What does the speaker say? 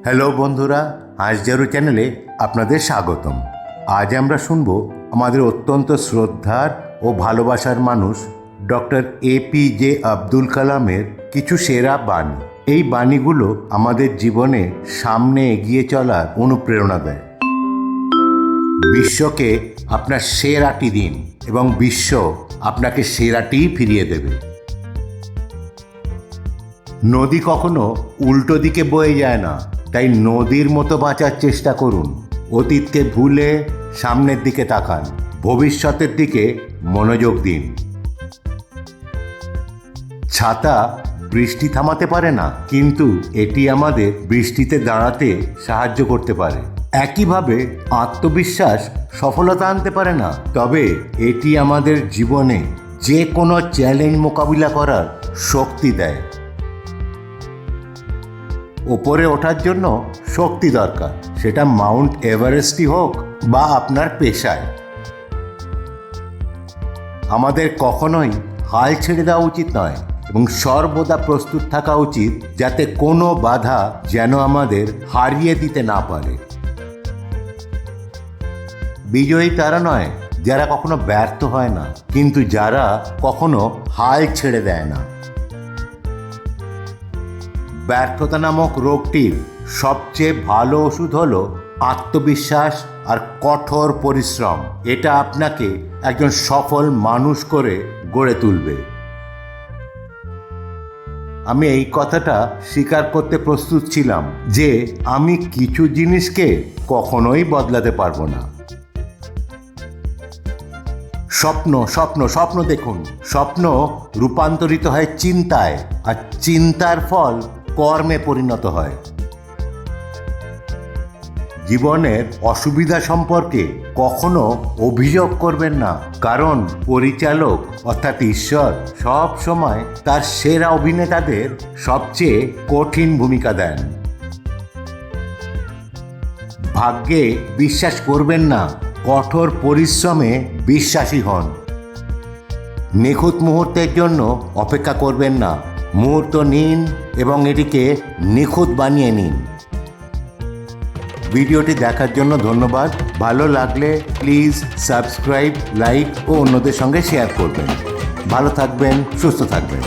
Hello বন্ধুরা, হাঁসজারু চ্যানেলে আপনাদের স্বাগতম। আজ আমরা শুনব আমাদের অত্যন্ত শ্রদ্ধার ও ভালোবাসার মানুষ ডক্টর APJ আব্দুল কালামের কিছু সেরা বাণী। এই বাণীগুলো আমাদের জীবনে সামনে এগিয়ে চলার অনুপ্রেরণা দেয়। বিশ্বকে আপনার সেরাটি দিন এবং বিশ্ব আপনাকে সেরাটিই ফিরিয়ে দেবে। নদী কখনো উল্টো দিকে বয়ে যায় না, তাই নদীর মতো বাঁচার চেষ্টা করুন। অতীতকে ভুলে সামনের দিকে তাকান, ভবিষ্যতের দিকে মনোযোগ দিন। ছাতা বৃষ্টি থামাতে পারে না, কিন্তু এটি আমাদের বৃষ্টিতে দাঁড়াতে সাহায্য করতে পারে। একইভাবে আত্মবিশ্বাস সফলতা আনতে পারে না, তবে এটি আমাদের জীবনে যে কোনো চ্যালেঞ্জ মোকাবিলা করার শক্তি দেয়। ওপরে ওঠার জন্য শক্তি দরকার, সেটা মাউন্ট এভারেস্টই হোক বা আপনার পেশায়। আমাদের কখনোই হাল ছেড়ে দেওয়া উচিত নয় এবং সর্বদা প্রস্তুত থাকা উচিত, যাতে কোনো বাধা যেন আমাদের হারিয়ে দিতে না পারে। বিজয়ী তারা নয় যারা কখনো ব্যর্থ হয় না, কিন্তু যারা কখনো হাল ছেড়ে দেয় না। ব্যর্থতা নামক রোগটির সবচেয়ে ভালো ওষুধ হলো আত্মবিশ্বাস আর কঠোর পরিশ্রম। এটা আপনাকে একজন সফল মানুষ করে গড়ে তুলবে। আমি এই কথাটা স্বীকার করতে প্রস্তুত ছিলাম যে আমি কিছু জিনিসকে কখনোই বদলাতে পারবো না। স্বপ্ন স্বপ্ন স্বপ্ন দেখুন। স্বপ্ন রূপান্তরিত হয় চিন্তায়, আর চিন্তার ফল কর্মে পরিণত হয়। জীবনের অসুবিধা সম্পর্কে কখনো অভিযোগ করবেন না, কারণ পরিচালক অর্থাৎ ঈশ্বর সব সময় তার সেরা অভিনেতাদের সবচেয়ে কঠিন ভূমিকা দেন। ভাগ্যে বিশ্বাস করবেন না, কঠোর পরিশ্রমে বিশ্বাসী হন। নিখুঁত মুহূর্তের জন্য অপেক্ষা করবেন না, মুহূর্ত নিন এবং এটিকে নিখুঁত বানিয়ে নিন। ভিডিওটি দেখার জন্য ধন্যবাদ। ভালো লাগলে প্লিজ সাবস্ক্রাইব, লাইক ও অন্যদের সঙ্গে শেয়ার করবেন। ভালো থাকবেন, সুস্থ থাকবেন।